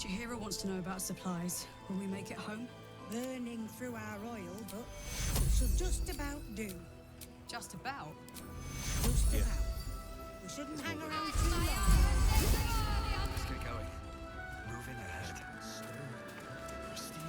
Chihiro wants to know about supplies. Will we make it home? Burning through our oil, but it should just about do. Just about. Just about. We shouldn't hang around too long. Let's get going. Moving ahead. Steel.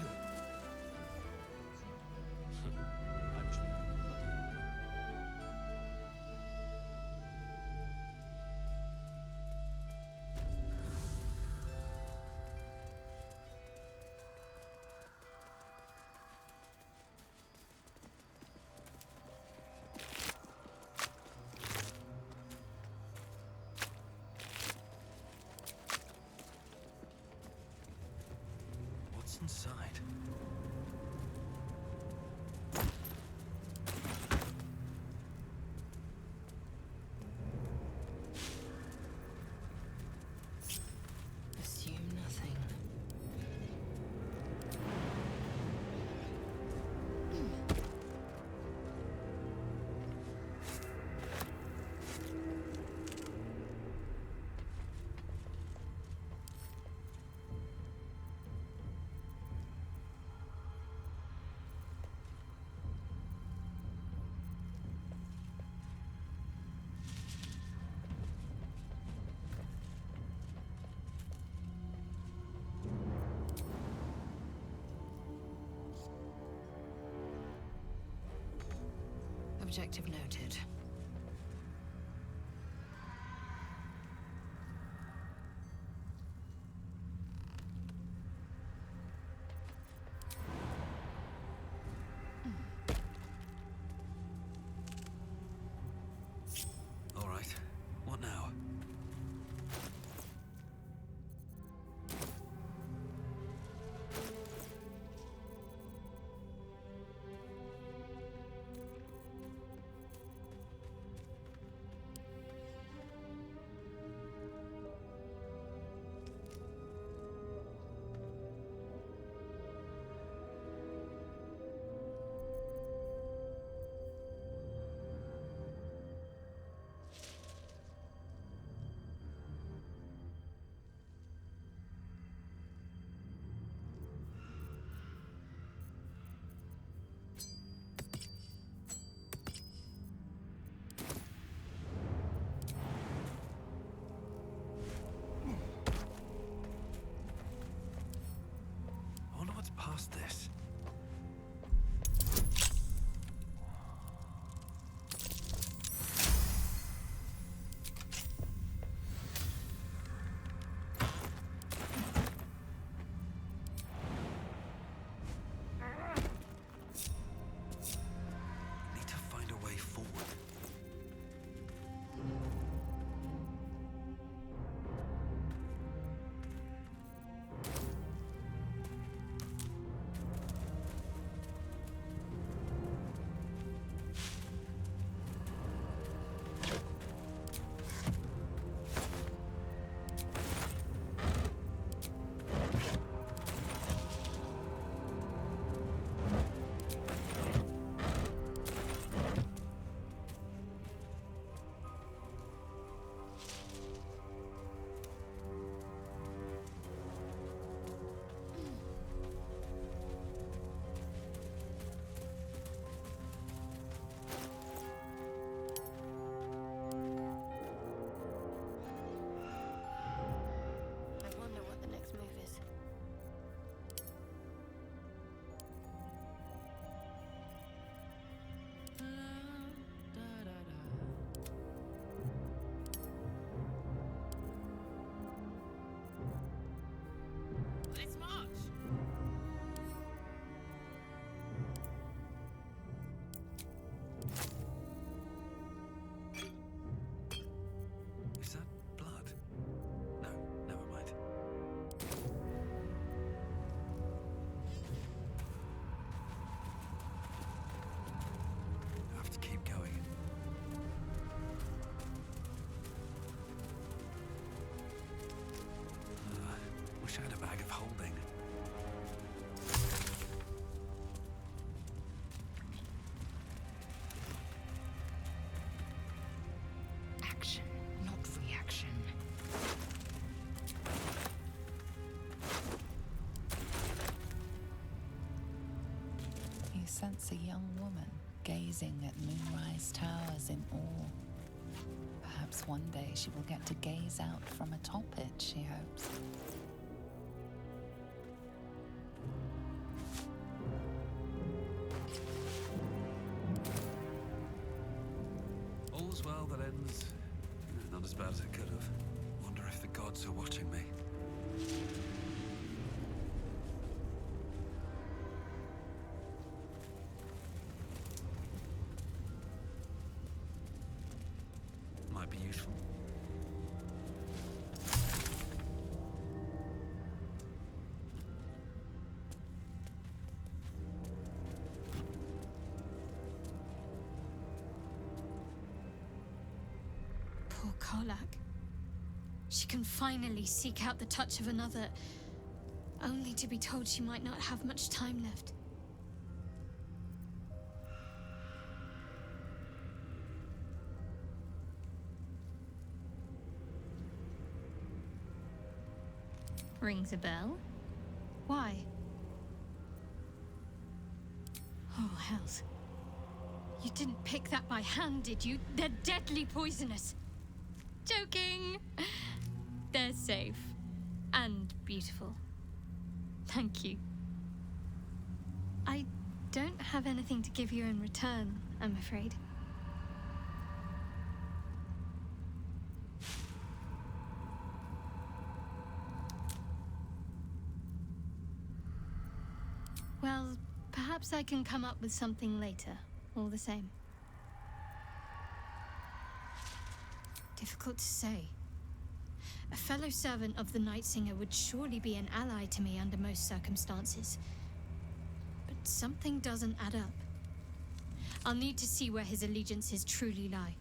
What's inside? Assume nothing. Objective noted. All right. What now? sense a young woman gazing at moonrise towers in awe. Perhaps one day she will get to gaze out from atop it, she hopes. All's well that ends. Not as bad as it could have. Wonder if the gods are watching me. Might be useful. Poor Karlak. She can finally seek out the touch of another, only to be told she might not have much time left. Rings a bell? Why? Oh, hells. You didn't pick that by hand, did you? They're deadly poisonous. Joking! They're safe. And beautiful. Thank you. I don't have anything to give you in return, I'm afraid. Well, perhaps I can come up with something later, all the same. Difficult to say. A fellow servant of the Night Singer would surely be an ally to me under most circumstances. But something doesn't add up. I'll need to see where his allegiances truly lie.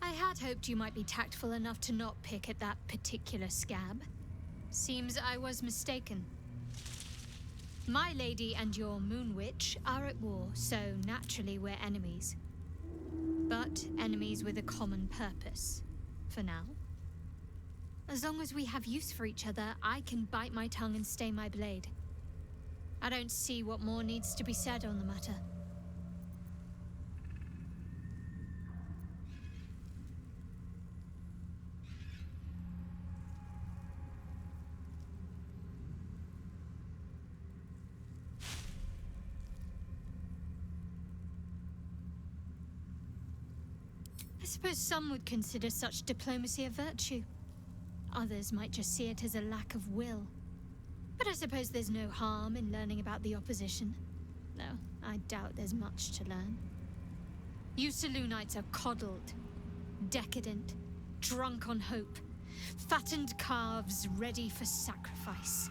I had hoped you might be tactful enough to not pick at that particular scab. Seems I was mistaken. My lady and your Moon Witch are at war, so naturally we're enemies. But enemies with a common purpose, for now. As long as we have use for each other, I can bite my tongue and stay my blade. I don't see what more needs to be said on the matter. I suppose some would consider such diplomacy a virtue. Others might just see it as a lack of will. But I suppose there's no harm in learning about the opposition. Though I doubt there's much to learn. You Selûnites are coddled, decadent, drunk on hope, fattened calves ready for sacrifice.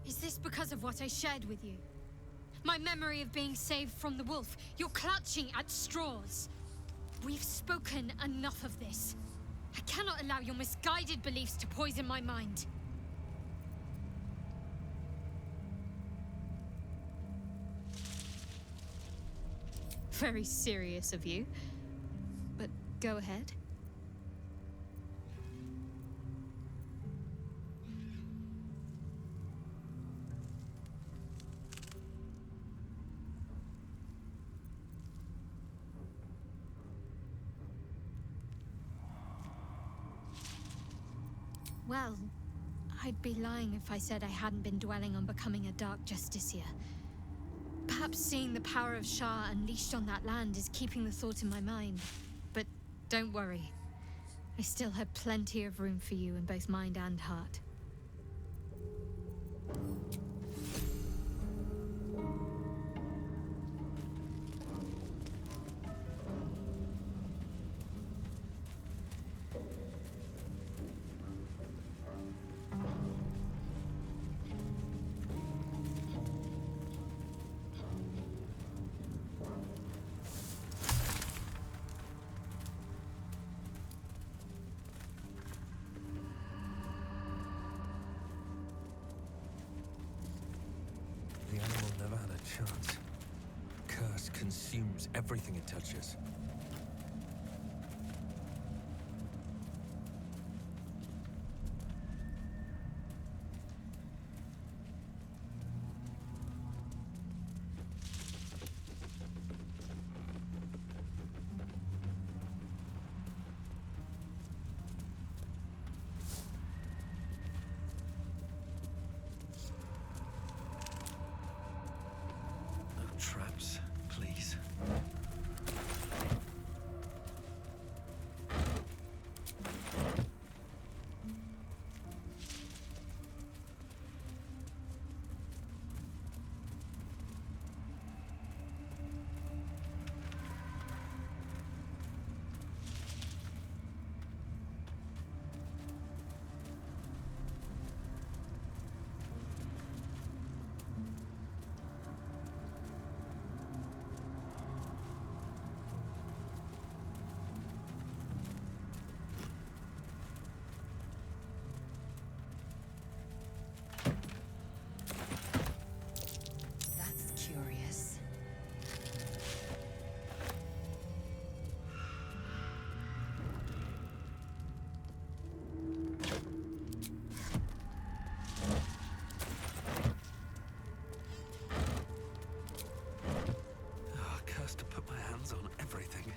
Is this because of what I shared with you? My memory of being saved from the wolf? You're clutching at straws. We've spoken enough of this. I cannot allow your misguided beliefs to poison my mind. Very serious of you. But go ahead. Well, I'd be lying if I said I hadn't been dwelling on becoming a Dark Justiciar. Perhaps seeing the power of Shah unleashed on that land is keeping the thought in my mind. But don't worry. I still have plenty of room for you in both mind and heart. never had a chance. Curse consumes everything it touches. No traps, please. That's curious. Oh, curse to put my hands on everything.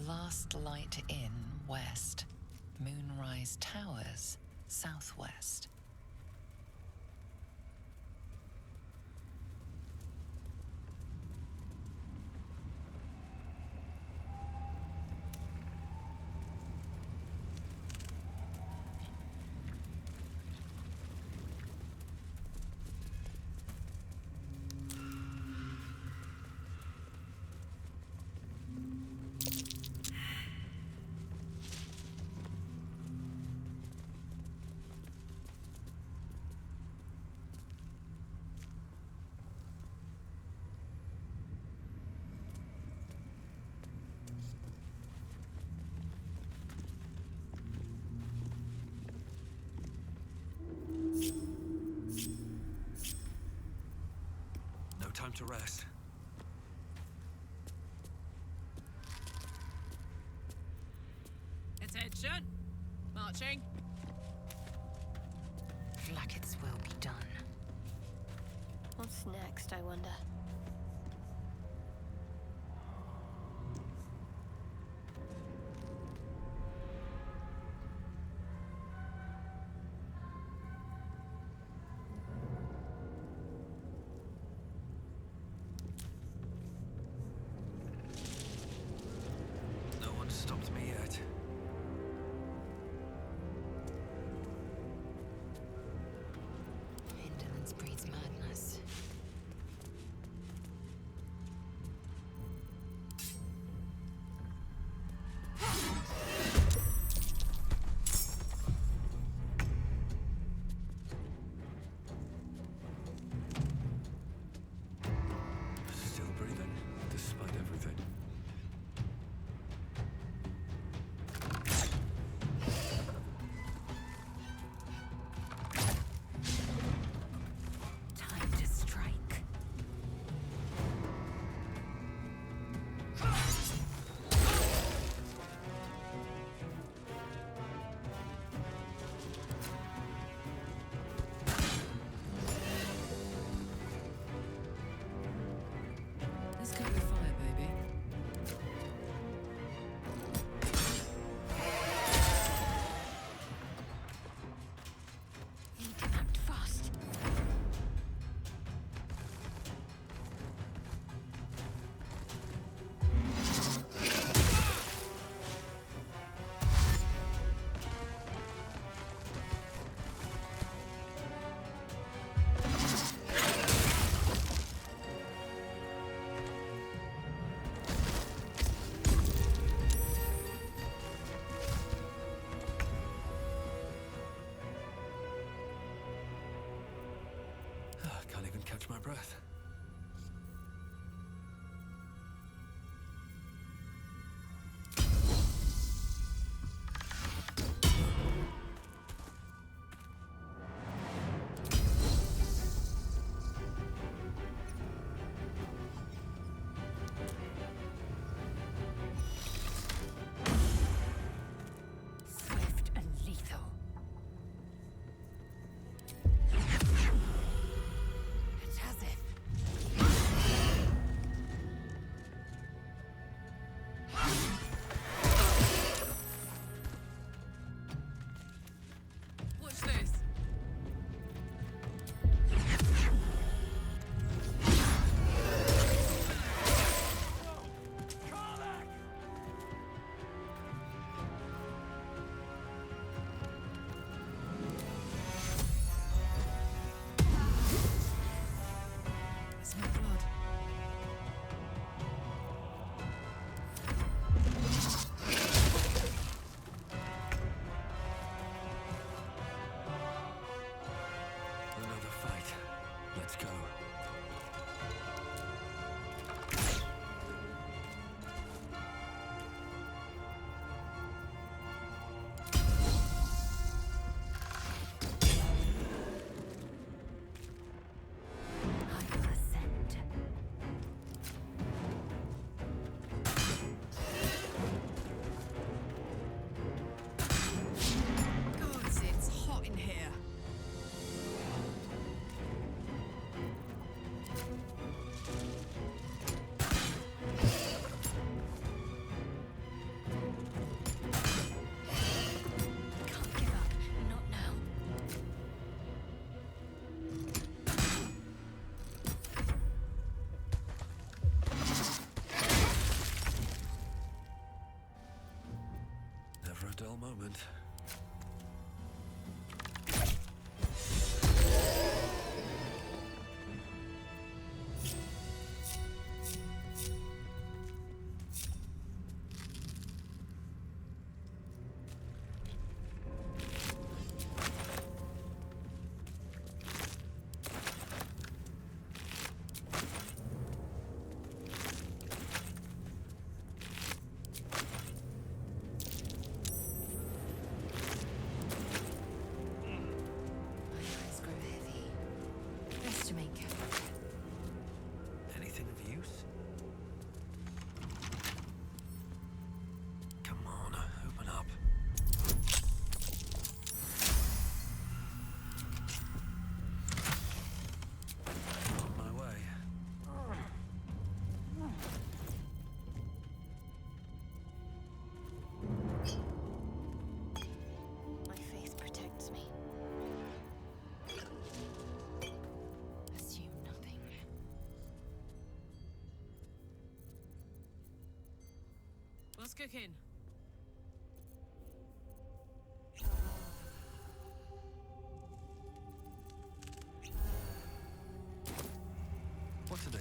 Last Light Inn, west. Moonrise Towers, southwest. No time to rest. Attention! Marching. Flackets will be done. What's next, I wonder? No one stopped me yet. Indolence breeds madness. my breath. Swift and lethal. It's as if What's this? It's my blood. Another fight. Let's go. I will ascend. God, it's hot in here. Can't give up. Not now. Never a dull moment. My eyes grow heavy. Best to make careful. Anything of use? Come on, open up. On my way. My faith protects me. Assume nothing. What's cooking? What to do?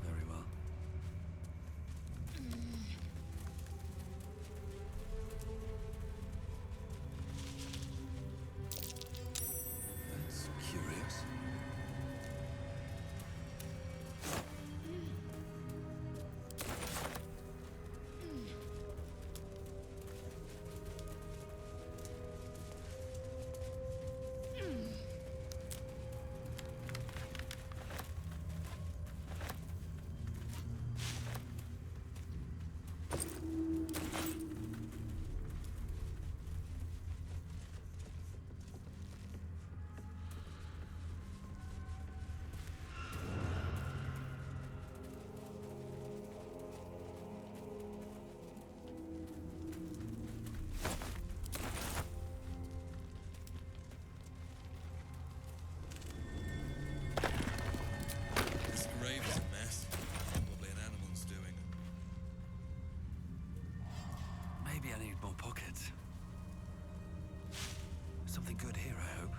Very well. That's curious. This grave is a mess. Probably an animal's doing. Maybe I need more pockets. Something good here, I hope.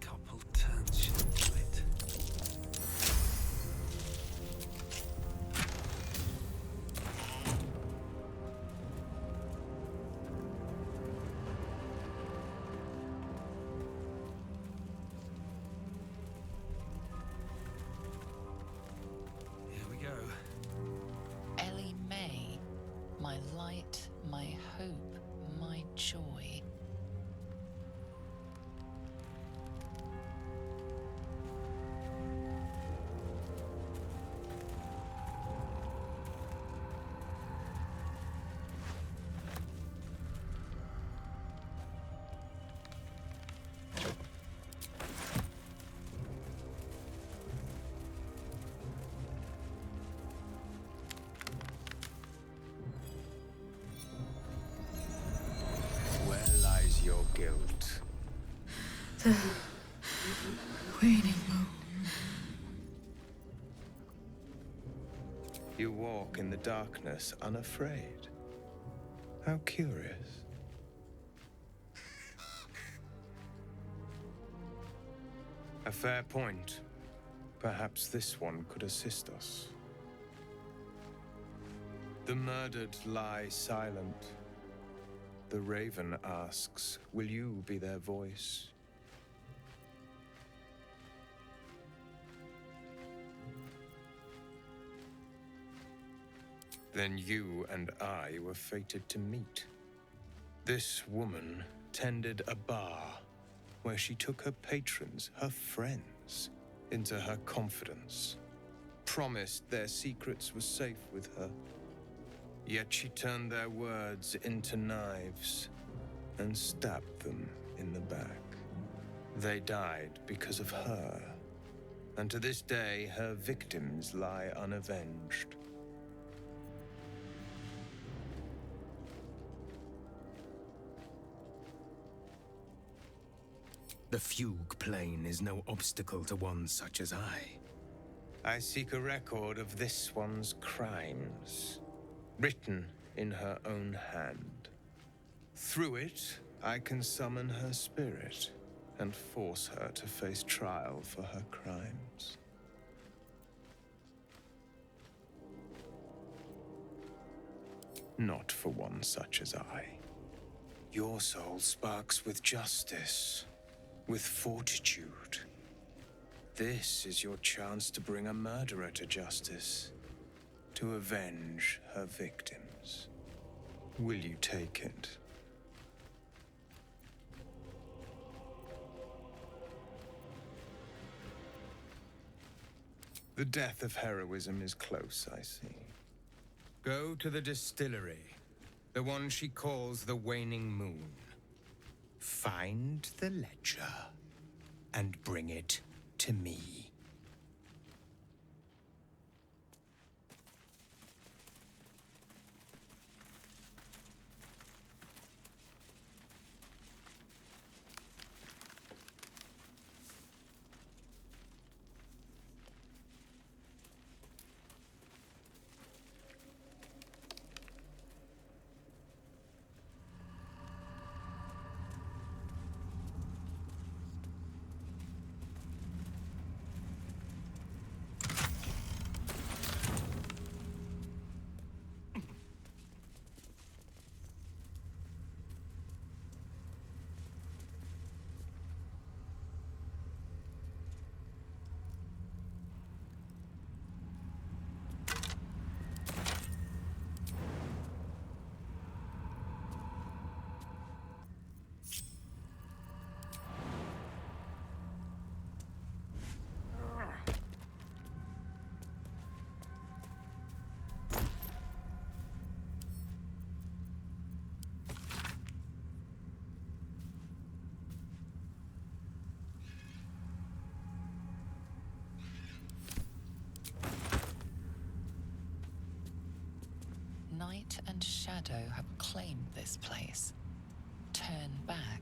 A couple turns should light, my hope, my joy. Where lies your guilt? Waning moon. You walk in the darkness unafraid. How curious. A fair point. Perhaps this one could assist us. The murdered lie silent. The raven asks, will you be their voice? Then you and I were fated to meet. This woman tended a bar where she took her patrons, her friends, into her confidence, promised their secrets were safe with her. Yet she turned their words into knives and stabbed them in the back. They died because of her, and to this day her victims lie unavenged. The fugue plane is no obstacle to one such as I. I seek a record of this one's crimes, written in her own hand. Through it, I can summon her spirit and force her to face trial for her crimes. Not for one such as I. Your soul sparks with justice, with fortitude. This is your chance to bring a murderer to justice, to avenge her victims. Will you take it? The death of heroism is close, I see. Go to the distillery, the one she calls the Waning Moon. Find the ledger and bring it to me. Night and shadow have claimed this place. Turn back.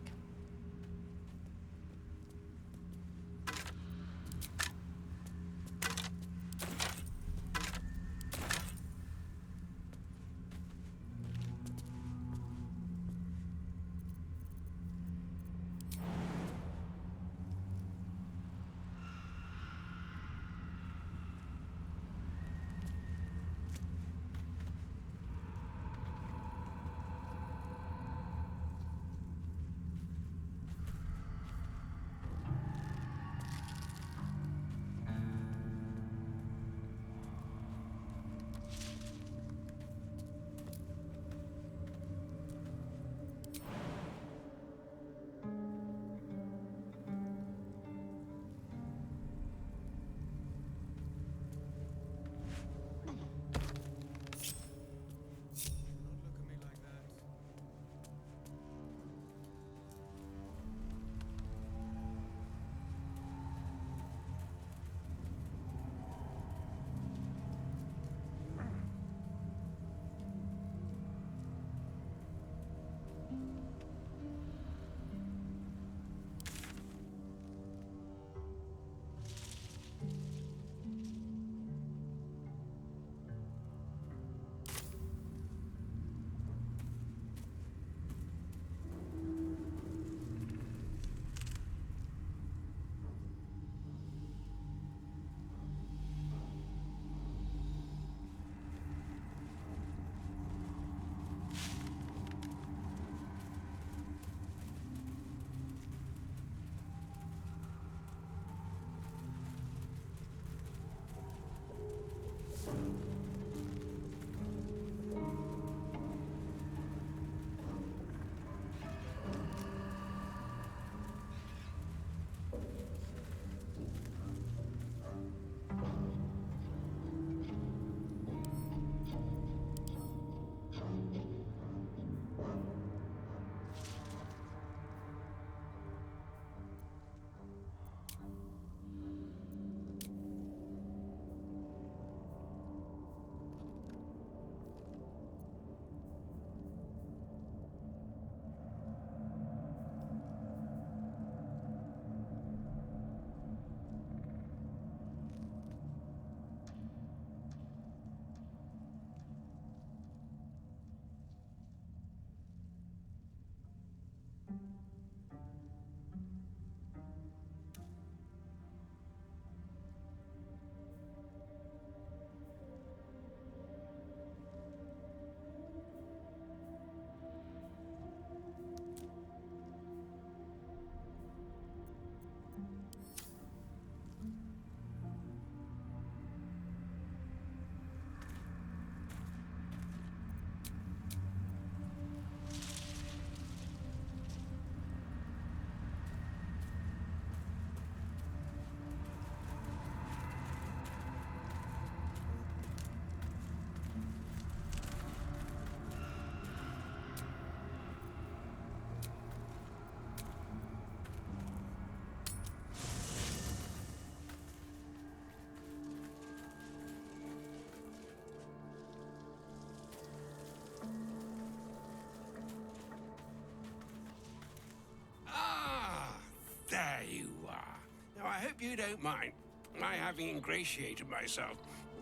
don't mind my having ingratiated myself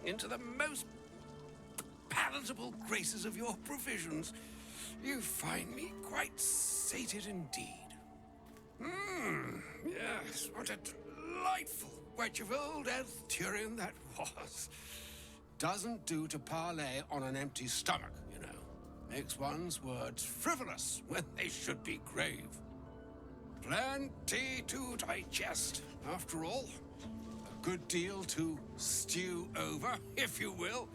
into the most palatable graces of your provisions, you find me quite sated indeed. Yes, what a delightful wedge of old Arthurian that was. Doesn't do to parley on an empty stomach, you know. Makes one's words frivolous when they should be grave. Plenty to digest, after all. A good deal to stew over, if you will.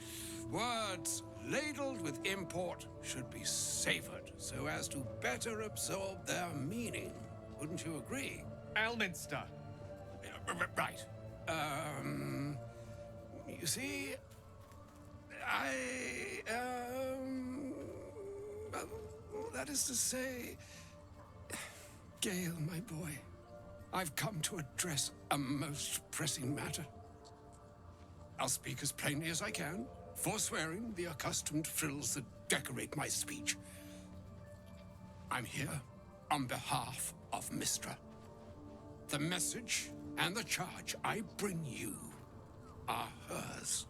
Words ladled with import should be savored so as to better absorb their meaning. Wouldn't you agree? Elminster. Right. You see, that is to say, Gale, my boy, I've come to address a most pressing matter. I'll speak as plainly as I can, forswearing the accustomed frills that decorate my speech. I'm here on behalf of Mistra. The message and the charge I bring you are hers.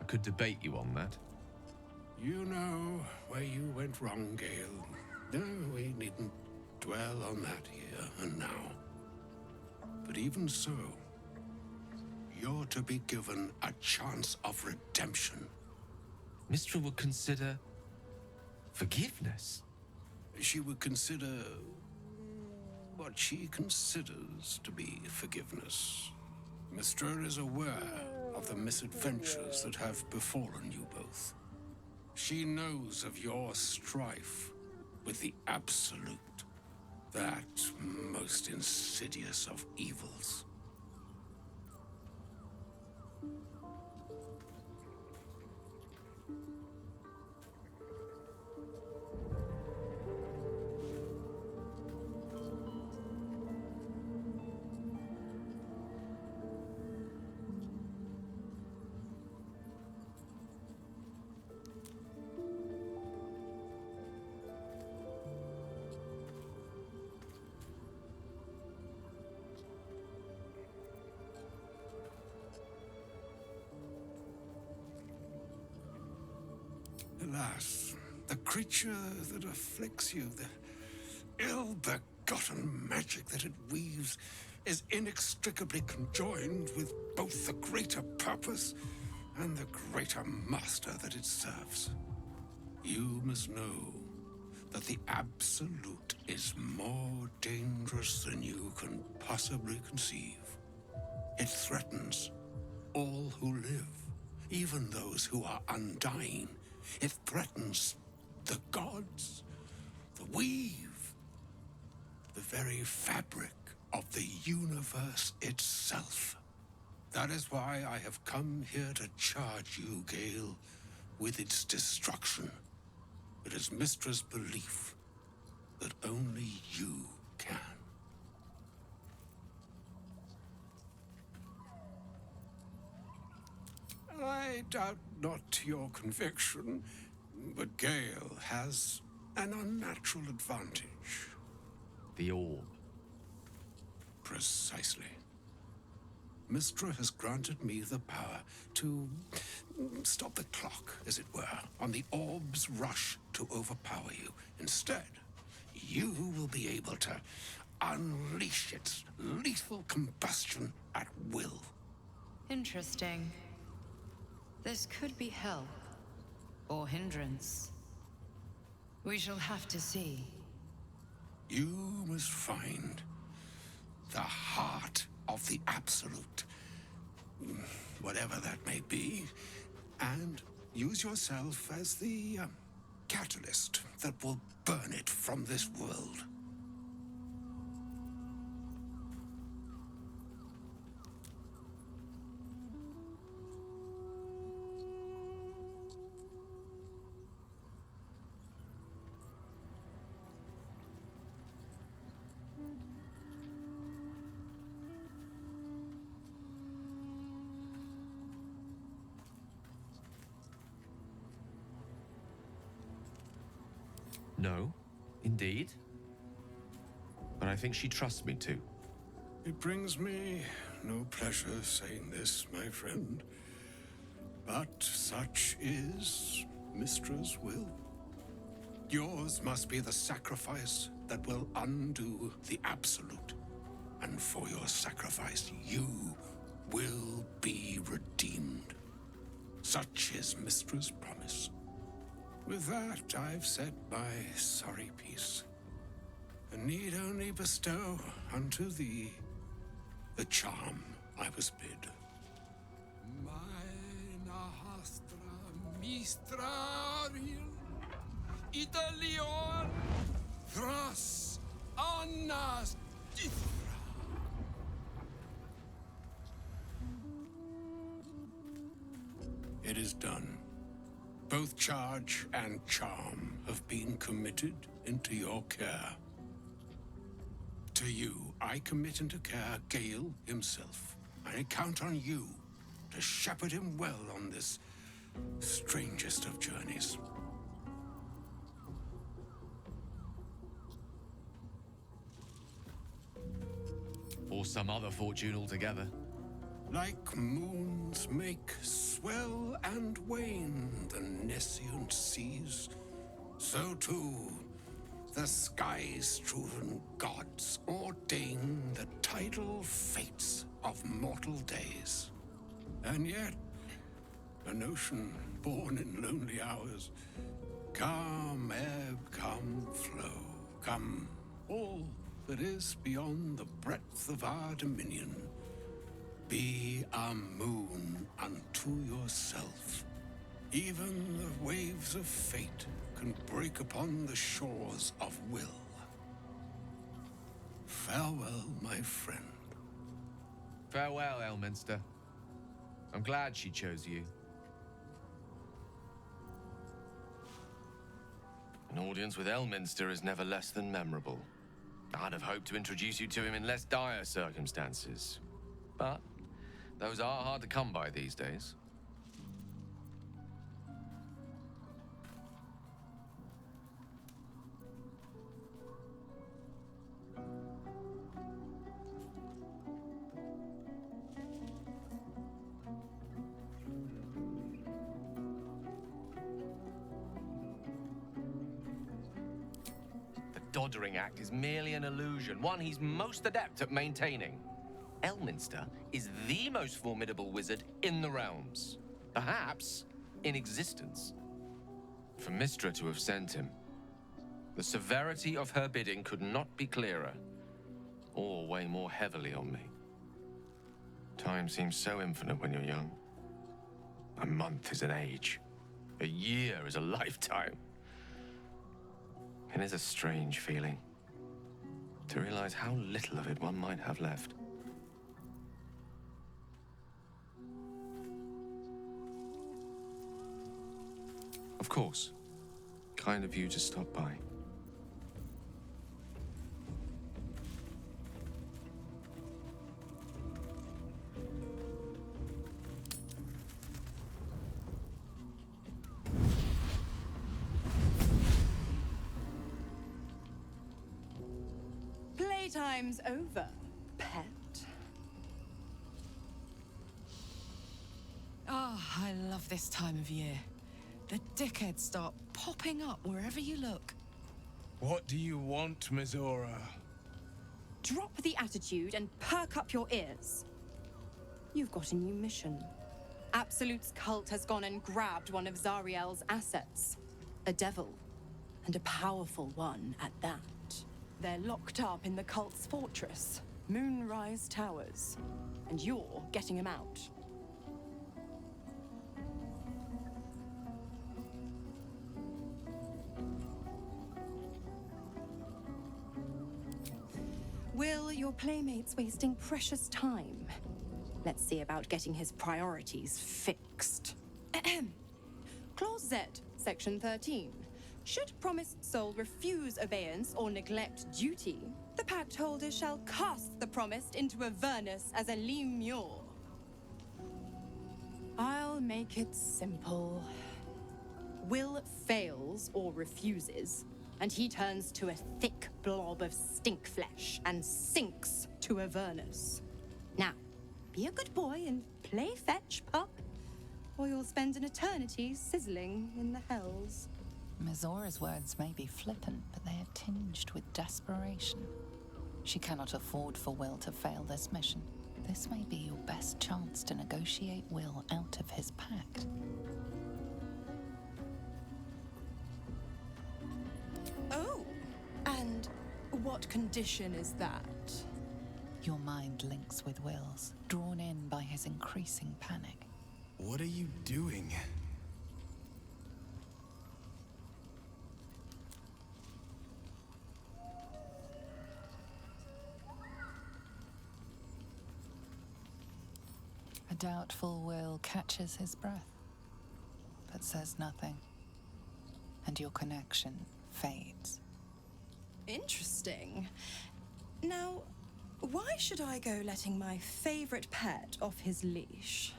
I could debate you on that. You know where you went wrong, Gale. No, we needn't dwell on that here and now. But even so, you're to be given a chance of redemption. Mistra would consider forgiveness. She would consider what she considers to be forgiveness. Mistra is aware of the misadventures that have befallen you both. She knows of your strife with the Absolute, that most insidious of evils. Alas, the creature that afflicts you, the ill-begotten magic that it weaves, is inextricably conjoined with both the greater purpose and the greater master that it serves. You must know that the Absolute is more dangerous than you can possibly conceive. It threatens all who live, even those who are undying. It threatens the gods, the weave, the very fabric of the universe itself. That is why I have come here to charge you, Gale, with its destruction. It is Mistra's belief that only you can. I doubt not your conviction, but Gale has an unnatural advantage. The orb. Precisely. Mistra has granted me the power to stop the clock, as it were, on the orb's rush to overpower you. Instead, you will be able to unleash its lethal combustion at will. Interesting. This could be help, or hindrance. We shall have to see. You must find the heart of the Absolute, whatever that may be, and use yourself as the catalyst that will burn it from this world. No, Indeed. But I think she trusts me too. It brings me no pleasure saying this, my friend, but such is Mistra's will. Yours must be the sacrifice that will undo the absolute, and for your sacrifice you will be redeemed. Such is Mistra's promise. With that, I've said my sorry piece, and need only bestow unto thee the charm I was bid. Meine hastra mistraril Italion thras annas dithra. It is done. Both charge and charm have been committed into your care. To you, I commit into care Gale himself. I count on you to shepherd him well on this strangest of journeys. Or some other fortune altogether. Like moons make swell and wane the nescient seas, so too the skies-strewn gods ordain the tidal fates of mortal days. And yet, an ocean born in lonely hours, come ebb, come flow, come all that is beyond the breadth of our dominion. Be a moon unto yourself. Even the waves of fate can break upon the shores of will. Farewell, my friend. Farewell, Elminster. I'm glad she chose you. An audience with Elminster is never less than memorable. I'd have hoped to introduce you to him in less dire circumstances. But those are hard to come by these days. The Doddering Act is merely an illusion, one he's most adept at maintaining. Elminster is the most formidable wizard in the realms, perhaps in existence. For Mistra to have sent him, the severity of her bidding could not be clearer, or weigh more heavily on me. Time seems so infinite when you're young. A month is an age. A year is a lifetime. It is a strange feeling to realize how little of it one might have left. Of course. Kind of you to stop by. Playtime's over, pet. Oh, I love this time of year. The dickheads start popping up wherever you look. What do you want, Mizora? Drop the attitude and perk up your ears. You've got a new mission. Absolute's cult has gone and grabbed one of Zariel's assets. A devil, and a powerful one at that. They're locked up in the cult's fortress, Moonrise Towers, and you're getting them out. Will, your playmate's wasting precious time. Let's see about getting his priorities fixed. Clause Z, Section 13. Should promised soul refuse obeyance or neglect duty, the pact holder shall cast the promised into Avernus as a lemure. I'll make it simple. Will fails or refuses, and he turns to a thick blob of stink flesh and sinks to Avernus. Now, be a good boy and play fetch, pup, or you'll spend an eternity sizzling in the hells. Mizora's words may be flippant, but they are tinged with desperation. She cannot afford for Will to fail this mission. This may be your best chance to negotiate Will out of his pact. Oh, and what condition is that? Your mind links with Will's, drawn in by his increasing panic. What are you doing? A doubtful Will catches his breath, but says nothing, and your connection fades. Interesting. Now, why should I go letting my favorite pet off his leash?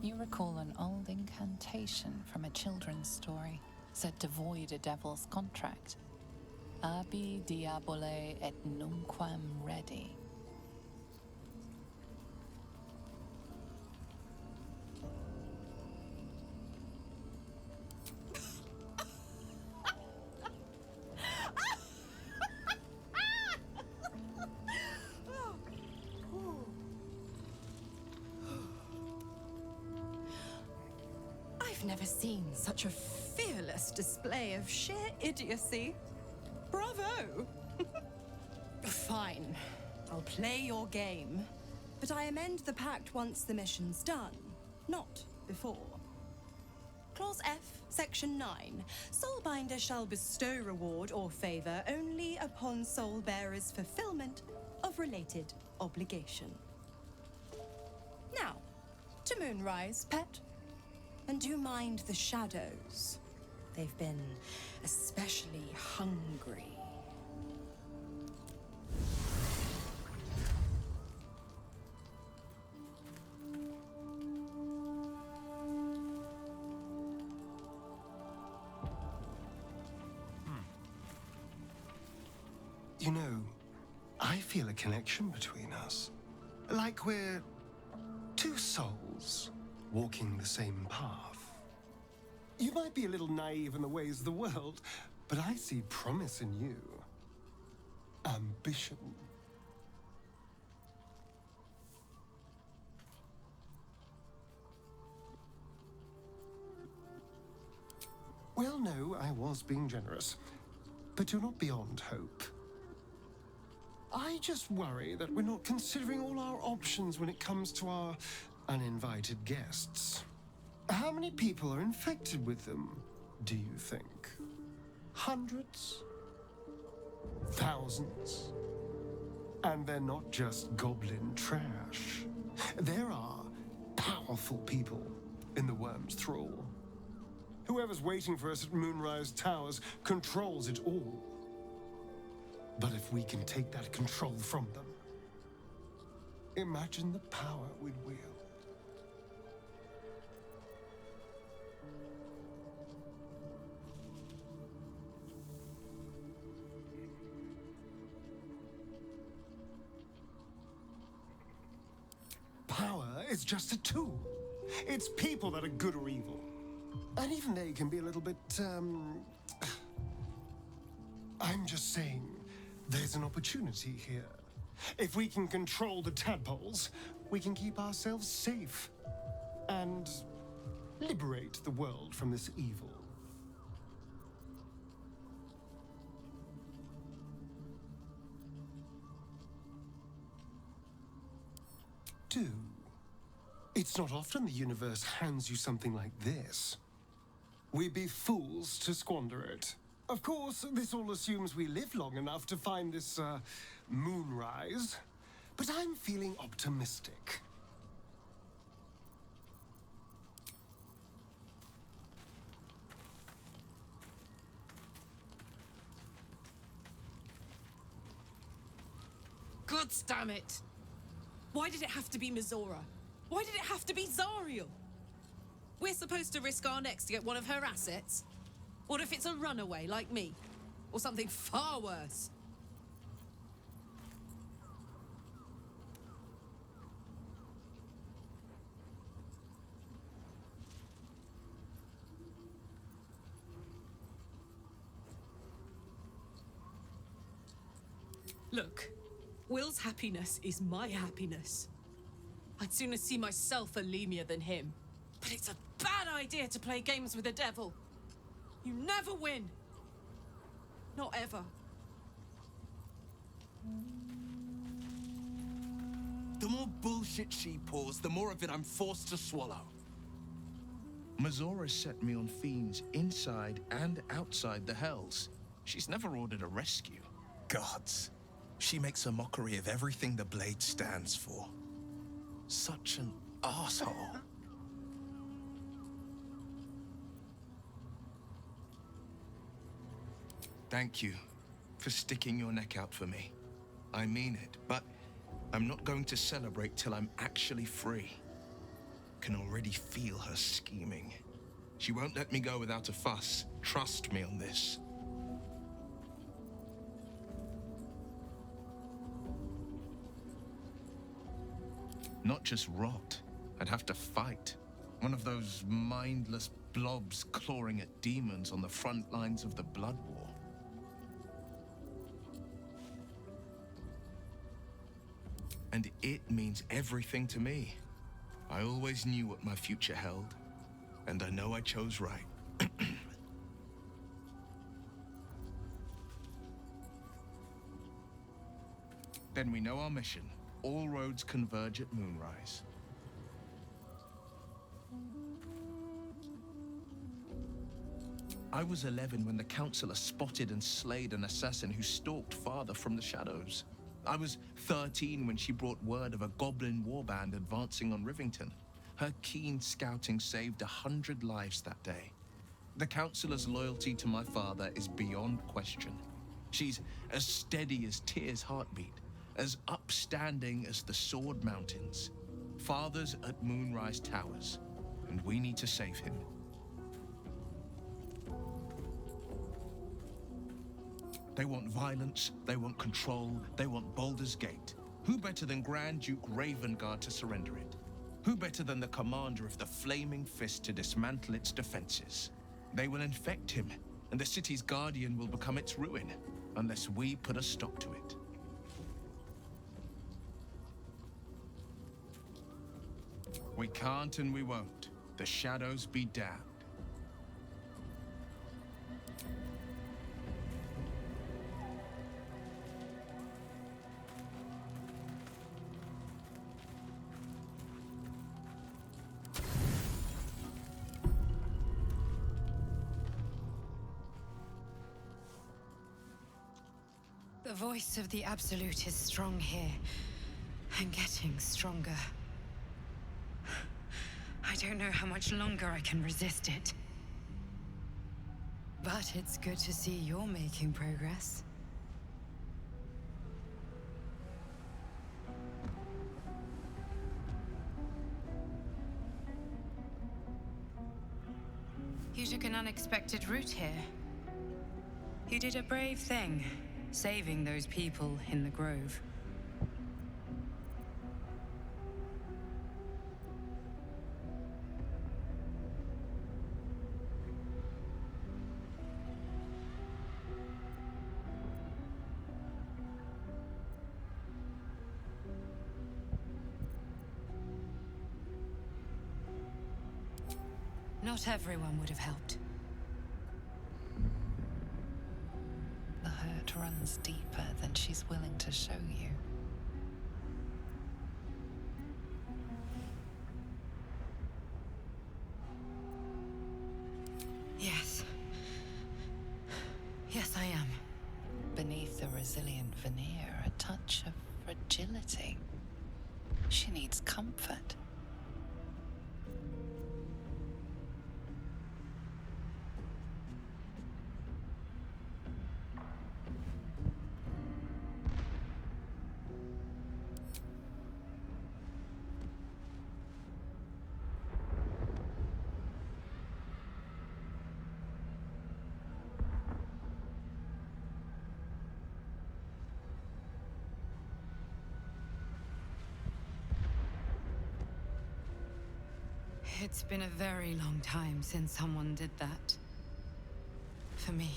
You recall an old incantation from a children's story, said to void a devil's contract. Abi diabole et nunquam redi. I've never seen such a fearless display of sheer idiocy. Bravo! Fine, I'll play your game. But I amend the pact once the mission's done, not before. Clause F, Section 9. Soulbinder shall bestow reward or favor only upon soul-bearer's fulfillment of related obligation. Now, to Moonrise, pet. And do mind the shadows. They've been especially hungry. You know, I feel a connection between us. Like we're two souls walking the same path. You might be a little naive in the ways of the world, but I see promise in you. Ambition. Well, no, I was being generous, but you're not beyond hope. I just worry that we're not considering all our options when it comes to our uninvited guests. How many people are infected with them, do you think? Hundreds? Thousands? And they're not just goblin trash. There are powerful people in the worm's thrall. Whoever's waiting for us at Moonrise Towers controls it all. But if we can take that control from them, imagine the power we'd wield. Power is just a tool. It's people that are good or evil. And even they can be a little bit, I'm just saying, there's an opportunity here. If we can control the tadpoles, we can keep ourselves safe and liberate the world from this evil. Do. It's not often the universe hands you something like this. We'd be fools to squander it. Of course, this all assumes we live long enough to find this, moonrise. But I'm feeling optimistic. God damn it! Why did it have to be Mizora? Why did it have to be Zariel? We're supposed to risk our necks to get one of her assets? What if it's a runaway like me? Or something far worse? Look, Will's happiness is my happiness. I'd sooner see myself a Lemia than him. But it's a bad idea to play games with the devil. You never win. Not ever. The more bullshit she pours, the more of it I'm forced to swallow. Mizora set me on fiends inside and outside the Hells. She's never ordered a rescue. Gods. She makes a mockery of everything the Blade stands for. Such an asshole. Thank you for sticking your neck out for me. I mean it, but I'm not going to celebrate till I'm actually free. Can already feel her scheming. She won't let me go without a fuss. Trust me on this. Not just rot. I'd have to fight. One of those mindless blobs clawing at demons on the front lines of the Blood War. And it means everything to me. I always knew what my future held, and I know I chose right. Then we know our mission. All roads converge at Moonrise. I was 11 when the Councillor spotted and slayed an assassin who stalked Father from the shadows. I was 13 when she brought word of a goblin warband advancing on Rivington. Her keen scouting saved 100 lives that day. The Councillor's loyalty to my father is beyond question. She's as steady as Tyr's heartbeat, as upstanding as the Sword Mountains. Father's at Moonrise Towers, and we need to save him. They want violence, they want control, they want Baldur's Gate. Who better than Grand Duke Ravengard to surrender it? Who better than the commander of the Flaming Fist to dismantle its defenses? They will infect him, and the city's guardian will become its ruin, unless we put a stop to it. We can't and we won't. The shadows be damned. The voice of the Absolute is strong here, and getting stronger. I don't know how much longer I can resist it. But it's good to see you're making progress. You took an unexpected route here. You did a brave thing, saving those people in the Grove. Not everyone would have helped. The hurt runs deeper than she's willing to show you. Yes. Yes, I am. Beneath the resilient veneer, a touch of fragility. She needs comfort. It's been a very long time since someone did that. For me.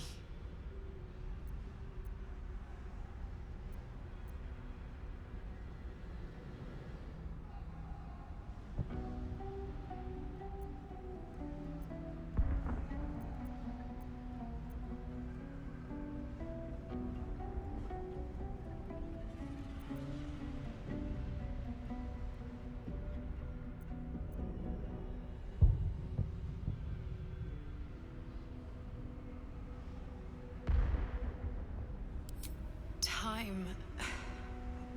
Time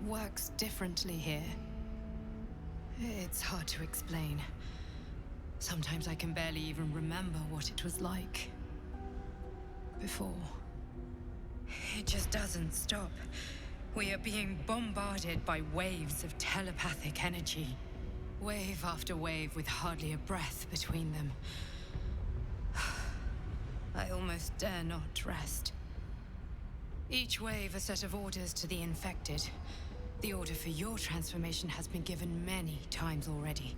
works differently here. It's hard to explain. Sometimes I can barely even remember what it was like before. It just doesn't stop. We are being bombarded by waves of telepathic energy. Wave after wave with hardly a breath between them. I almost dare not rest. Each wave a set of orders to the infected. The order for your transformation has been given many times already.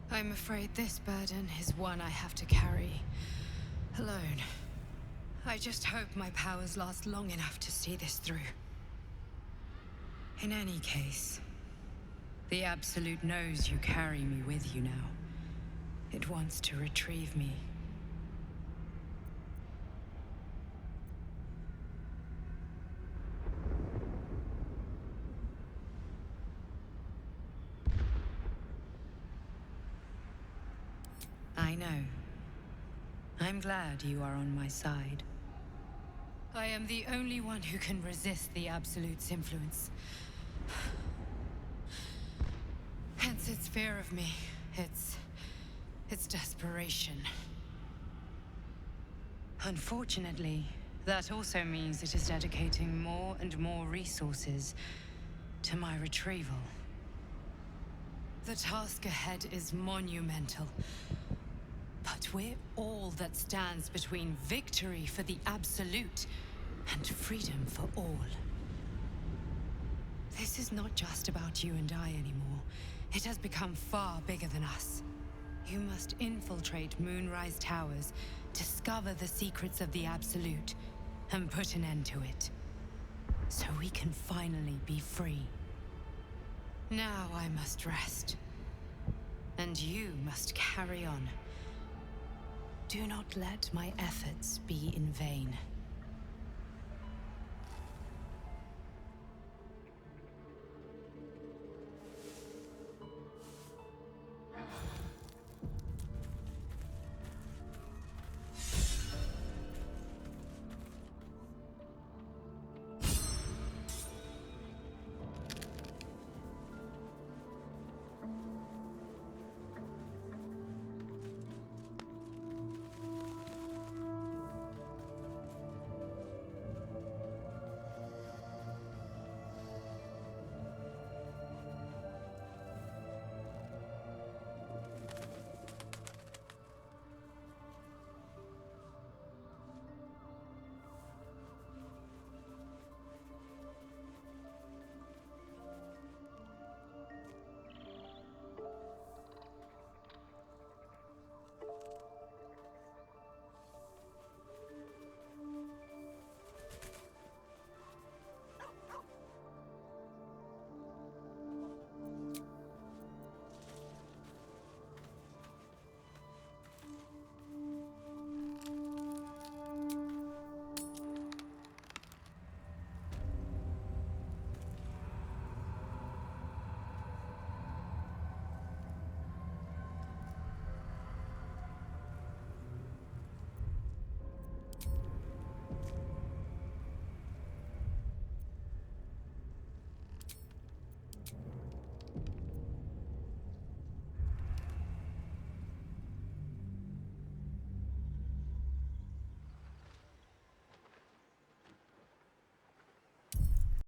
I'm afraid this burden is one I have to carry alone. I just hope my powers last long enough to see this through. In any case, the Absolute knows you carry me with you now. It wants to retrieve me. I know. I'm glad you are on my side. I am the only one who can resist the Absolute's influence. Hence its fear of me, its desperation. Unfortunately, that also means it is dedicating more and more resources to my retrieval. The task ahead is monumental. But we're all that stands between victory for the Absolute and freedom for all. This is not just about you and I anymore. It has become far bigger than us. You must infiltrate Moonrise Towers, discover the secrets of the Absolute, and put an end to it. So we can finally be free. Now I must rest. And you must carry on. Do not let my efforts be in vain.